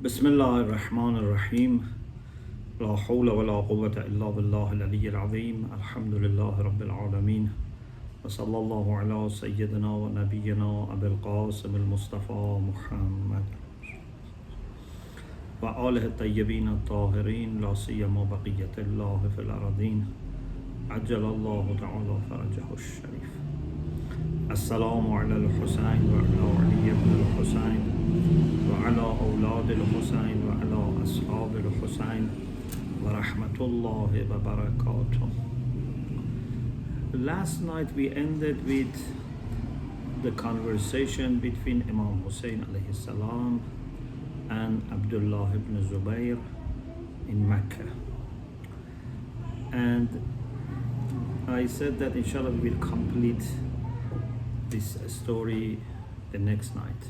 بسم الله الرحمن الرحيم لا حول ولا قوة إلا بالله العلي العظيم الحمد لله رب العالمين وصلى الله على سيدنا ونبينا أبي القاسم المصطفى محمد وآله الطيبين الطاهرين لا سيما بقية الله في الأرضين عجل الله تعالى فرجه الشريف. السلام على الحسين وعلى علي بن الحسين وعلى أولاد الحسين وعلى أصحاب الحسين ورحمة الله وبركاته. Last night we ended with the conversation between Imam Husayn alayhi salam and Abdullah ibn Zubayr in Mecca. And I said that inshallah we will complete this story the next night.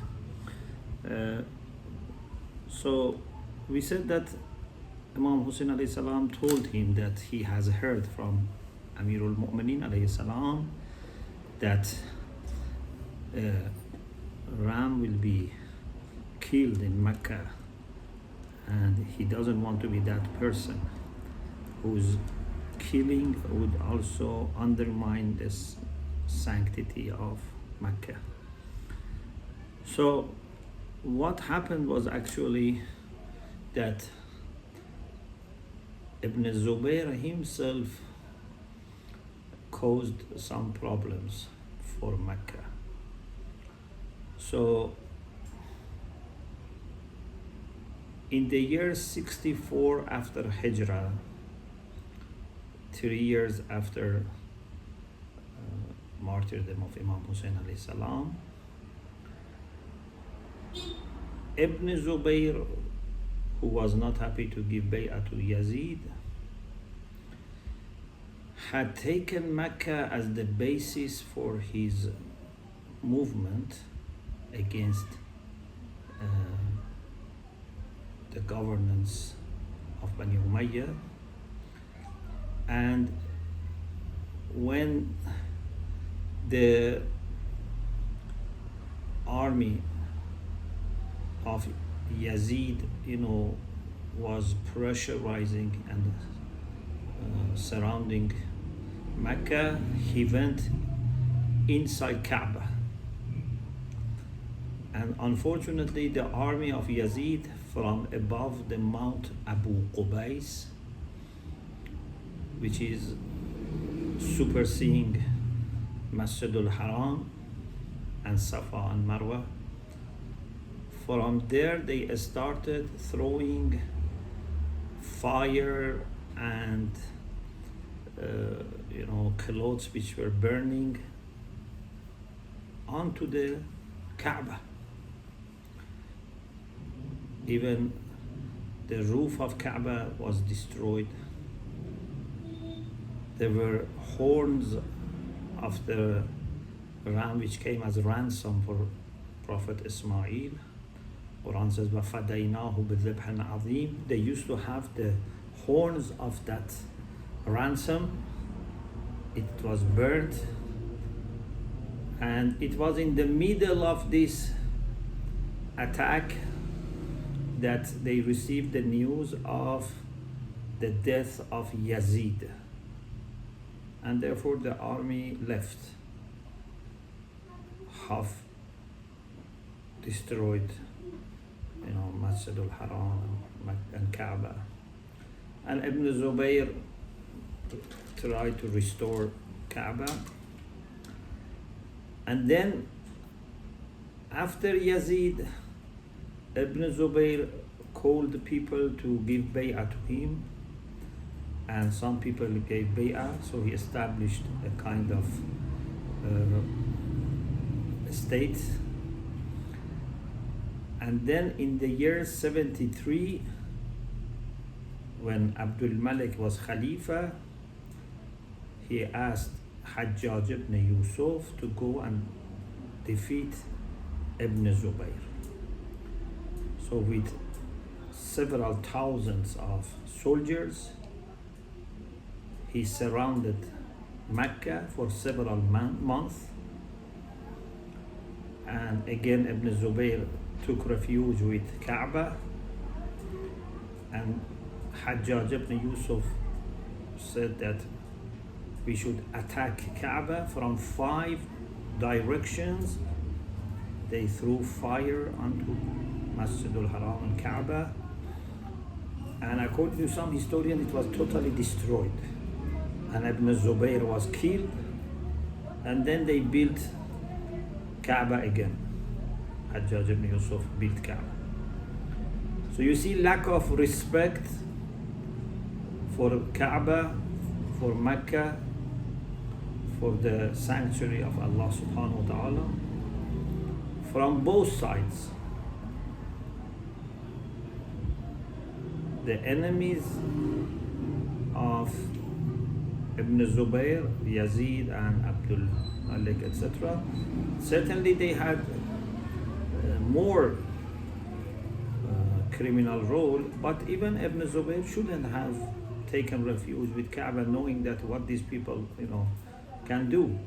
So we said that Imam Husayn alayhi salam told him that he has heard from Amirul Mu'mineen alayhi salam that a ram will be killed in Mecca, and he doesn't want to be that person whose killing would also undermine this sanctity of Mecca. So what happened was actually that Ibn Zubayr himself caused some problems for Mecca. So in the year 64 after Hijrah, 3 years after martyrdom of Imam Husayn alayhi salam, Ibn Zubayr, who was not happy to give bay'ah to Yazid, had taken Mecca as the basis for his movement against the governance of Bani Umayyah. And when the army of Yazid, was pressurizing and surrounding Mecca, he went inside Kaaba. And unfortunately, the army of Yazid from above the Mount Abu Qubais, which is superseding Masjidul Haram and Safa and Marwa, from there they started throwing fire and clothes which were burning onto the Kaaba. Even the roof of Kaaba was destroyed. There were horns of the ram which came as ransom for Prophet Ismail. Quran says, وَفَدَيْنَاهُ بِذِبْحٍ عَظِيمٍ. They used to have the horns of that ransom. It was burnt, and it was in the middle of this attack that they received the news of the death of Yazid, and therefore the army left, half destroyed, Masjidul Haram and Kaaba. And Ibn Zubayr tried to restore Kaaba. And then after Yazid, Ibn Zubayr called the people to give bay'ah to him, and some people gave bay'ah, so he established a kind of state. And then in the year 73, when Abdul Malik was Khalifa, he asked Hajjaj ibn Yusuf to go and defeat Ibn Zubayr. So with several thousands of soldiers, he surrounded Mecca for several months, and again Ibn Zubayr took refuge with Kaaba, And Hajjaj ibn Yusuf said that we should attack Kaaba from 5 directions. They threw fire onto Masjidul Haram and Kaaba, and according to some historians, it was totally destroyed. And Ibn Zubayr was killed, and then they built Kaaba again. Hajjaj ibn Yusuf built Kaaba. So you see lack of respect for Kaaba, for Mecca, for the sanctuary of Allah subhanahu wa ta'ala from both sides. The enemies of Ibn Zubayr, Yazid and Abdul Malik, etc. Certainly they had more criminal role, but even Ibn Zubayr shouldn't have taken refuge with Kaaba, knowing that what these people, can do.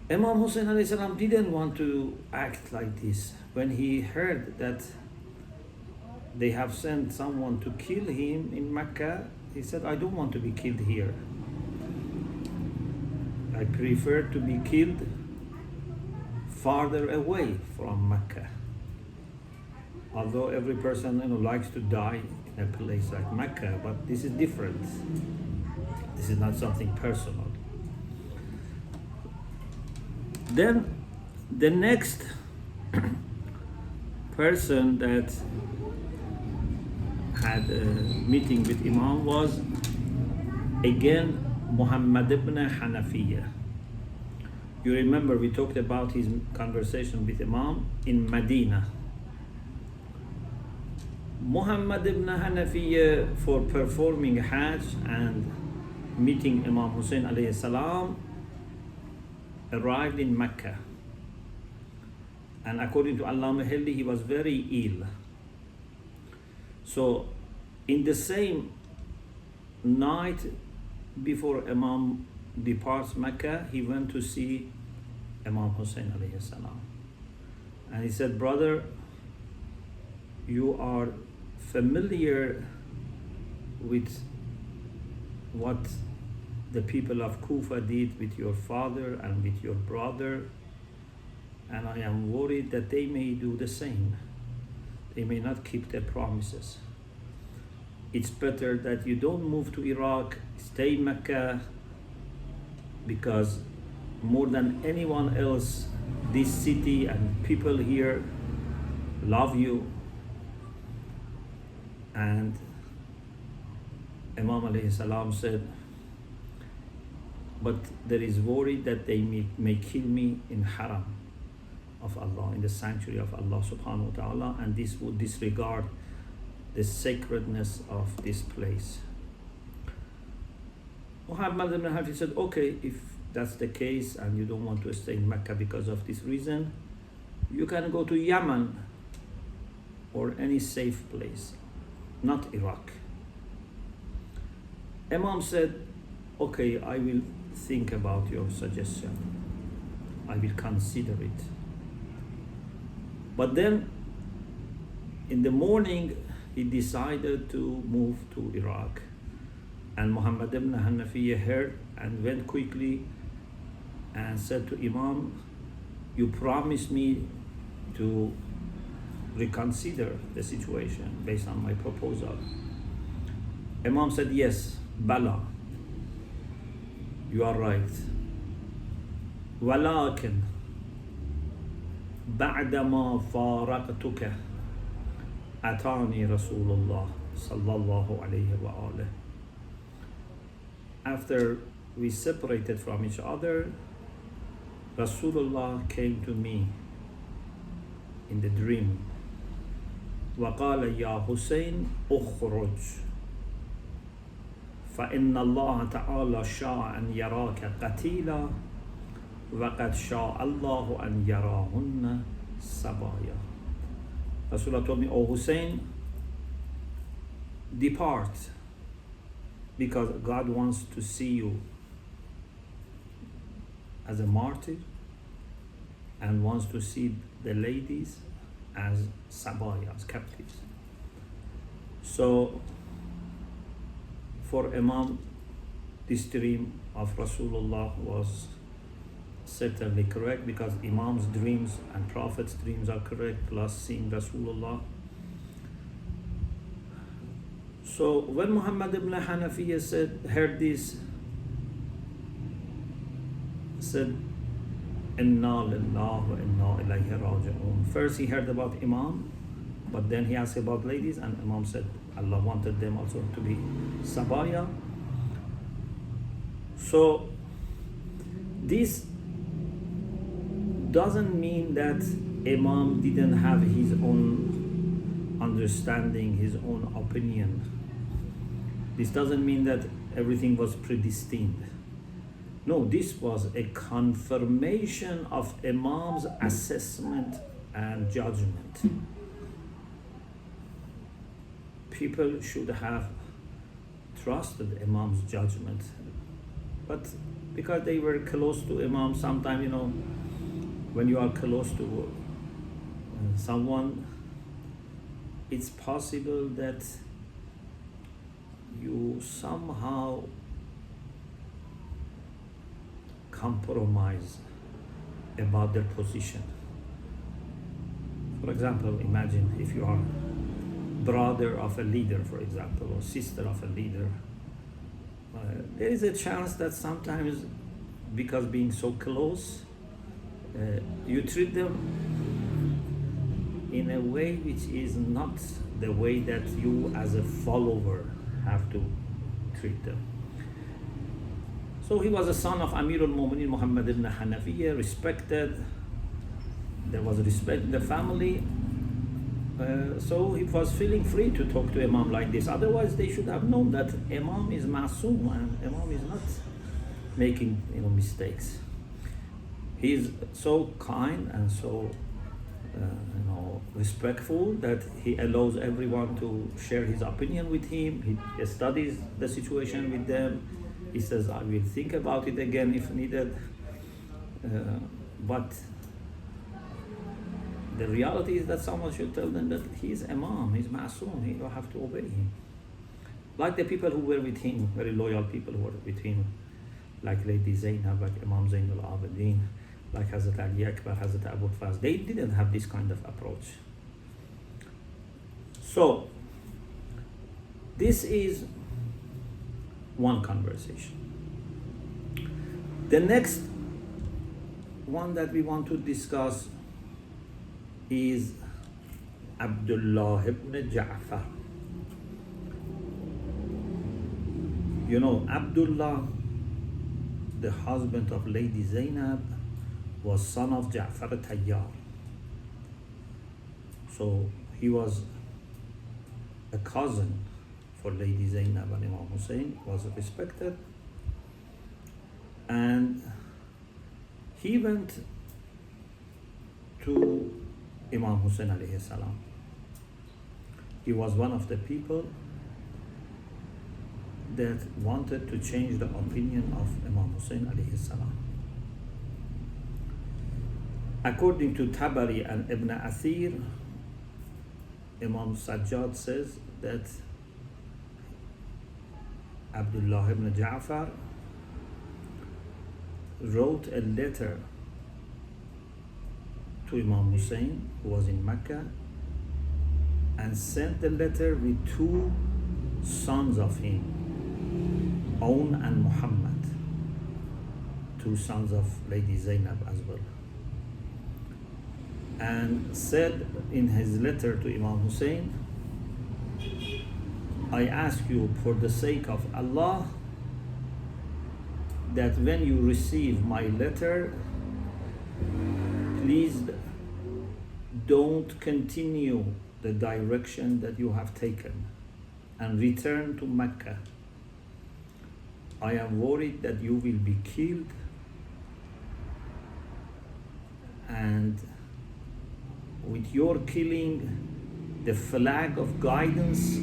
Imam Husayn alayhi salam didn't want to act like this. When he heard that they have sent someone to kill him in Mecca, he said, I don't want to be killed here. I prefer to be killed farther away from Mecca. Although every person likes to die in a place like Mecca, but this is different. This is not something personal. Then the next person that had a meeting with Imam was again Muhammad ibn Hanafiya. You remember we talked about his conversation with Imam in Madinah. Muhammad ibn Hanafiya, for performing Hajj and meeting Imam Husayn alayhi salam, arrived in Mecca. And according to Allama Hilli, he was very ill. So in the same night before Imam departs Mecca, he went to see Imam Husayn alayhi salam. And he said, brother, you are familiar with what the people of Kufa did with your father and with your brother, and I am worried that they may do the same. They may not keep their promises. It's better that you don't move to Iraq, stay in Mecca, because more than anyone else, this city and people here love you. And Imam alayhi salam said, but there is worry that they may kill me in Haram of Allah, in the sanctuary of Allah subhanahu wa ta'ala, and this would disregard the sacredness of this place. Muhammad ibn Hanafi said, okay, if that's the case and you don't want to stay in Mecca because of this reason, you can go to Yemen or any safe place, not Iraq. Imam said, okay, I will think about your suggestion. I will consider it. But then in the morning, he decided to move to Iraq. And Muhammad ibn Hanafiya heard and went quickly and said to Imam, you promised me to reconsider the situation based on my proposal. Imam said, yes, Bala, you are right. ولكن بعدما فارقتك أتاني رسول الله صلى الله عليه وآله. After we separated from each other, Rasulullah came to me in the dream. وقال يا حسين اخرج فإن الله تعالى شاء أن يراك قتيلا وقد شاء الله أن يراهن سبايا. Rasulullah told me, oh Husayn, depart, because God wants to see you as a martyr and wants to see the ladies as sabaya, as captives. So for Imam, this dream of Rasulullah was certainly correct, because Imam's dreams and Prophet's dreams are correct, plus seeing Rasulullah. So when Muhammad ibn Hanafiya heard this, said, Inna lillahi wa inna ilayhi raji'un. First he heard about Imam, but then he asked about ladies, and Imam said Allah wanted them also to be sabaya. So this doesn't mean that Imam didn't have his own understanding, his own opinion. This doesn't mean that everything was predestined. No, this was a confirmation of Imam's assessment and judgment. People should have trusted Imam's judgment. But because they were close to Imam, sometimes, when you are close to someone, it's possible that you somehow compromise about their position. For example, imagine if you are brother of a leader, for example, or sister of a leader. There is a chance that sometimes, because being so close, you treat them in a way which is not the way that you as a follower have to treat them. So he was a son of Amir al-Mu'minin Muhammad ibn Hanafiya, respected. There was respect in the family. So he was feeling free to talk to Imam like this. Otherwise, they should have known that Imam is ma'soom and Imam is not making mistakes. He is so kind and so respectful that he allows everyone to share his opinion with him. He studies the situation with them. He says, I will think about it again if needed. But the reality is that someone should tell them that he is Imam, he is ma'soom, you have to obey him. Like the people who were with him, very loyal people who were with him, like Lady Zainab, like Imam Zain al-Abidin, like Hazrat Ali Akbar, Hazrat Abu Faz. They didn't have this kind of approach. So, this is one conversation. The next one that we want to discuss is Abdullah ibn Ja'far. Abdullah, the husband of Lady Zainab, was son of Ja'far al-Tayyar. So he was a cousin for Lady Zainab, and Imam Husayn was respected. And he went to Imam Husayn alayhi salam. He was one of the people that wanted to change the opinion of Imam Husayn alayhi salam. According to Tabari and Ibn Athir, Imam Sajjad says that Abdullah ibn Ja'far wrote a letter to Imam Husayn, who was in Mecca, and sent the letter with two sons of him, Aun and Muhammad, two sons of Lady Zainab as well, and said in his letter to Imam Husayn, I ask you for the sake of Allah that when you receive my letter, please don't continue the direction that you have taken and return to Mecca. I am worried that you will be killed, and with your killing, the flag of guidance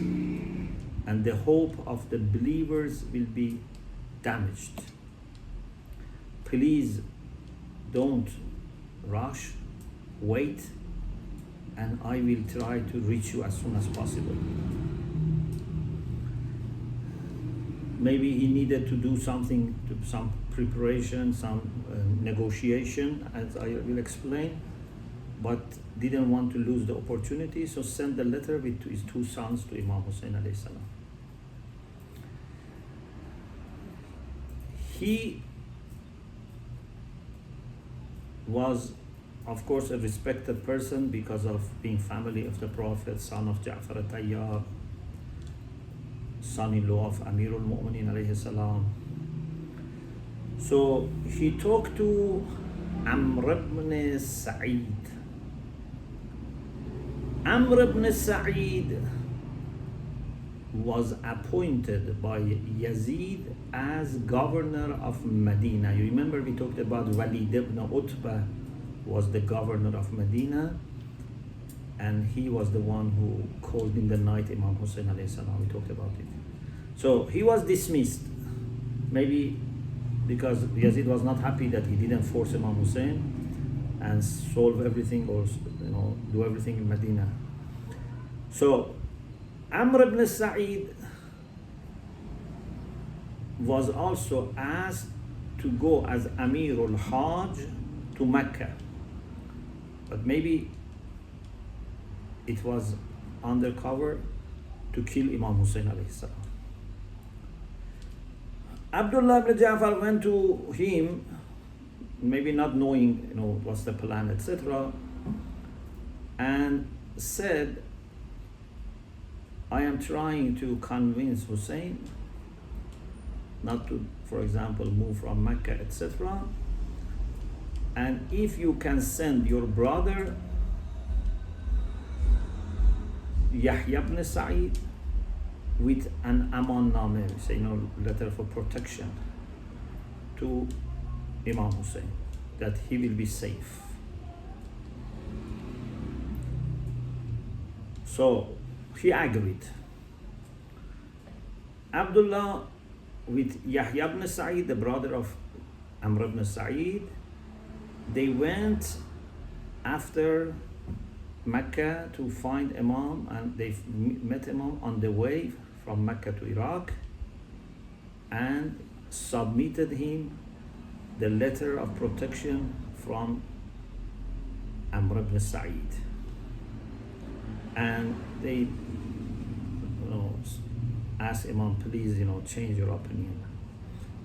and the hope of the believers will be damaged. Please don't rush, wait, and I will try to reach you as soon as possible. maybe he needed to do something, some preparation, some negotiation, as I will explain, but didn't want to lose the opportunity, so sent the letter with his two sons to Imam Husayn alayhi salam. He was, of course, a respected person because of being family of the Prophet, son of Ja'far al-Tayyar, son-in-law of Amirul Mu'minin alayhi salam. So he talked to Amr ibn Sa'id. Amr ibn Sa'id was appointed by Yazid as governor of Medina. You remember we talked about Walid ibn Utbah was the governor of Medina, and he was the one who called in the night Imam Husayn alayhi salam. We talked about it. So he was dismissed, maybe because Yazid was not happy that he didn't force Imam Husayn and solve everything, or do everything in Medina. So Amr ibn Sa'id was also asked to go as Amirul Hajj to Mecca, but maybe it was undercover to kill Imam Husayn alayhi salam. Abdullah ibn Ja'far went to him, maybe not knowing what's the plan, etc., and said, I am trying to convince Husayn not to, for example, move from Mecca, etc., and if you can send your brother Yahya ibn Sa'id with an aman-name, letter for protection to Imam Husayn, that he will be safe. So he agreed. Abdullah with Yahya ibn Sa'id, the brother of Amr ibn Sa'id, they went after Mecca to find Imam, and they met Imam on the way from Mecca to Iraq and submitted him the letter of protection from Amr ibn Sa'id. And they asked Imam, please, change your opinion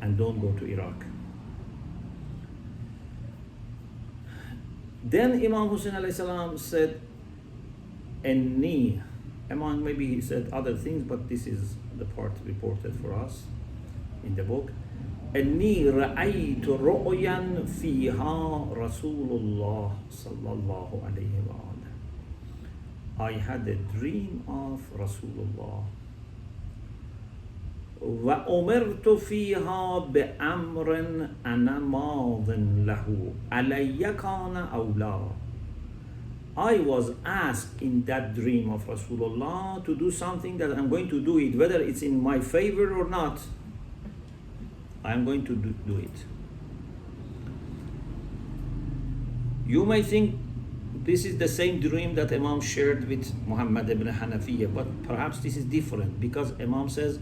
and don't go to Iraq. Then Imam Husayn alayhi salam said, Imam, maybe he said other things, but this is the part reported for us in the book. إني رأيت رؤيا فيها رسول الله صلى الله عليه وآله. I had a dream of Rasulullah. وأمرت فيها بأمر أنا ماض له علي كان أو لا. I was asked in that dream of Rasulullah to do something that I'm going to do it, whether it's in my favor or not. I'm going to do it. You may think this is the same dream that Imam shared with Muhammad ibn Hanafiya, but perhaps this is different, because Imam says,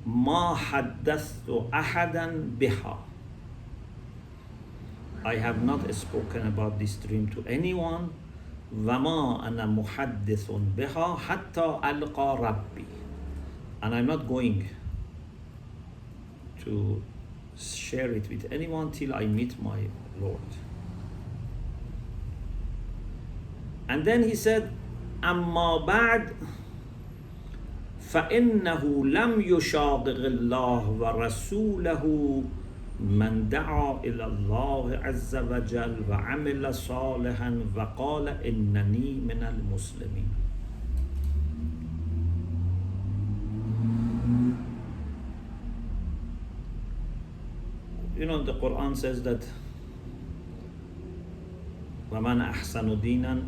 ما حدثت أحدا بها. I have not spoken about this dream to anyone. وما أنا محدث بها حتى ألقى ربي. And I'm not going to share it with anyone till I meet my Lord. And then he said, أما بعد فإنه لم يشاقق الله ورسوله من دعا إلى الله عز وجل وعمل صالحا وقال إنني من المسلمين. The Quran says that وَمَنْ أَحْسَنُ دِينًا,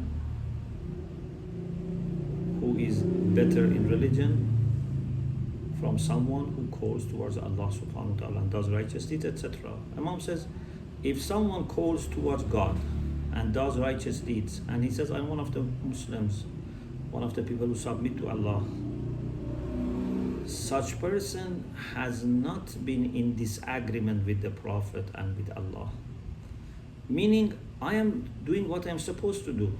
who is better in religion from someone who calls towards Allah subhanahu wa ta'ala and does righteous deeds, etc. Imam says, if someone calls towards God and does righteous deeds, and he says, I'm one of the Muslims, one of the people who submit to Allah, such person has not been in disagreement with the Prophet and with Allah. Meaning, I am doing what I am supposed to do.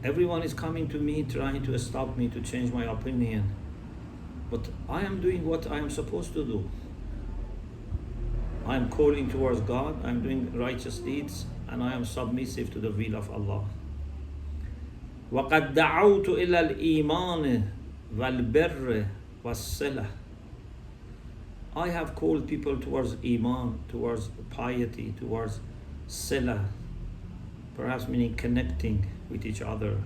Everyone is coming to me trying to stop me to change my opinion. But I am doing what I am supposed to do. I am calling towards God, I am doing righteous deeds, and I am submissive to the will of Allah. وَقَدْ دَعَوْتُ إِلَى الْإِيمَانِ وَالْبِرِّ وَالصِّلَةِ. I have called people towards Iman, towards piety, towards Sila, perhaps meaning connecting with each other.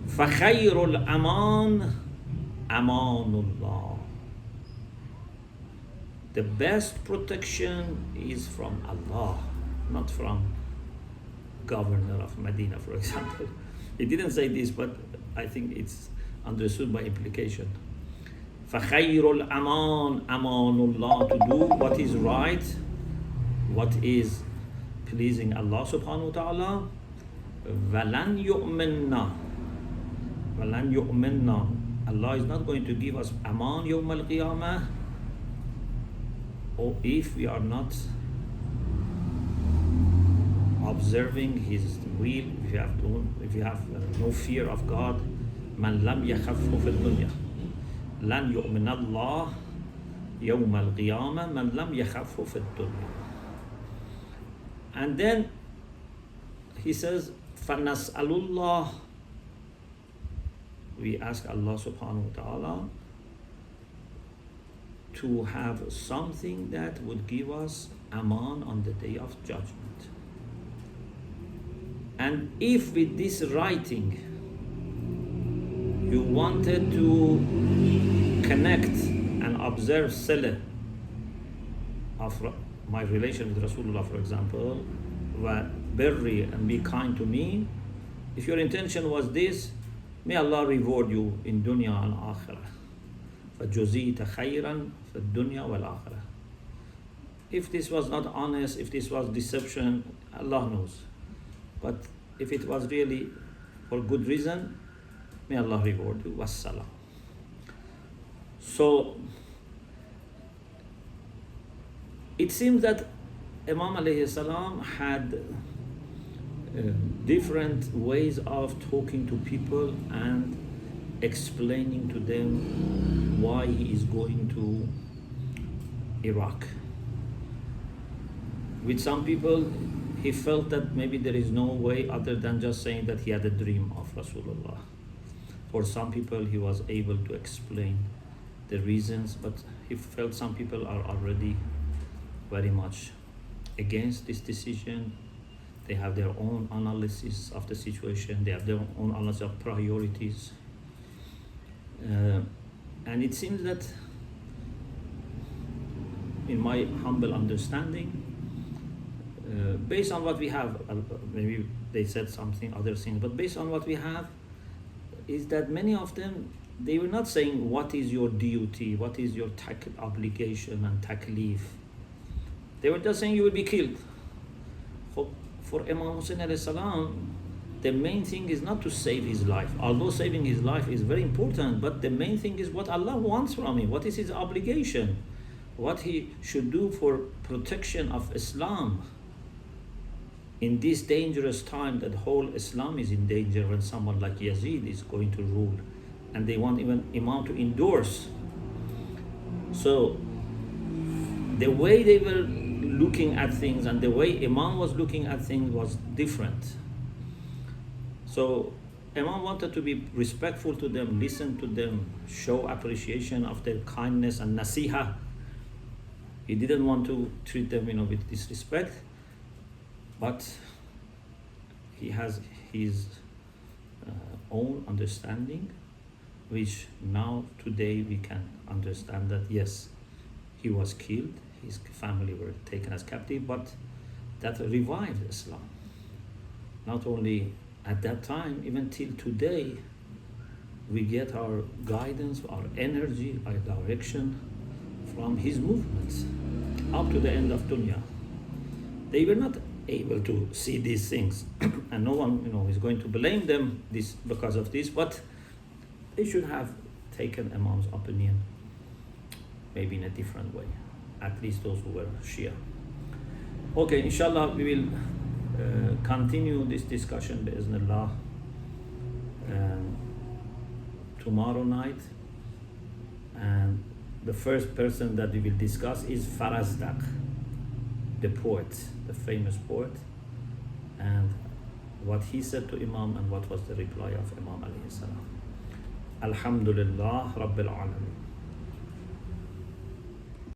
فَخَيْرُ الْأَمَانِ أَمَانُ اللَّهِ. The best protection is from Allah, not from governor of Madinah, for example. He didn't say this, but I think it's understood by implication. فَخَيْرُ الْأَمَانِ أَمَانُ اللَّهِ. To do what is right, what is pleasing Allah subhanahu wa ta'ala. وَلَنْ يُؤْمِنَّا. وَلَنْ يُؤْمِنَّا. Allah is not going to give us aman yawm al-qiyamah, or if we are not observing His will, if we have no fear of God. Man lam yakhaffu fil dunya lan yu'min Allah yawm al-qiyamah man lam yakhaffu fil dunya. And then he says, فَنَسْأَلُ we ask Allah subhanahu wa ta'ala to have something that would give us aman on the day of judgment. And if with this writing you wanted to connect and observe salah of my relation with Rasulullah, for example, birri, and be kind to me, if your intention was this, may Allah reward you in dunya and akhirah. فَجُزِيتَ خَيْرًا فِي الدُّنْيَا وَالْآخِرَةِ. If this was not honest, if this was deception, Allah knows. But if it was really for good reason, may Allah reward you. Wassalam. So, it seems that Imam alayhi salam had different ways of talking to people and explaining to them why he is going to Iraq. With some people, he felt that maybe there is no way other than just saying that he had a dream of Rasulullah. For some people, he was able to explain the reasons, but he felt some people are already very much against this decision. They have their own analysis of the situation, they have their own analysis of priorities. And it seems that, in my humble understanding, based on what we have, maybe they said something, other things, but based on what we have, is that many of them, they were not saying what is your duty, what is your obligation and taklif. They were just saying you will be killed. For Imam Husayn alayhi salam, the main thing is not to save his life, although saving his life is very important, but the main thing is what Allah wants from him, what is his obligation, what he should do for protection of Islam in this dangerous time that whole Islam is in danger, when someone like Yazid is going to rule and they want even Imam to endorse. So the way they were looking at things and the way Imam was looking at things was different. So Imam wanted to be respectful to them, listen to them, show appreciation of their kindness and nasiha. He didn't want to treat them, with disrespect, but he has his own understanding, which now today we can understand that yes, he was killed, his family were taken as captive, but that revived Islam. Not only at that time, even till today, we get our guidance, our energy, our direction from his movements up to the end of dunya. They were not able to see these things, and no one, is going to blame them because of this. But they should have taken Imam's opinion maybe in a different way, at least those who were Shia. Okay, inshallah, we will continue this discussion bi'Iznillah tomorrow night. And the first person that we will discuss is Farazdak, the poet, the famous poet, and what he said to Imam and what was the reply of Imam alayhi salam. Alhamdulillah Rabbil Alameen.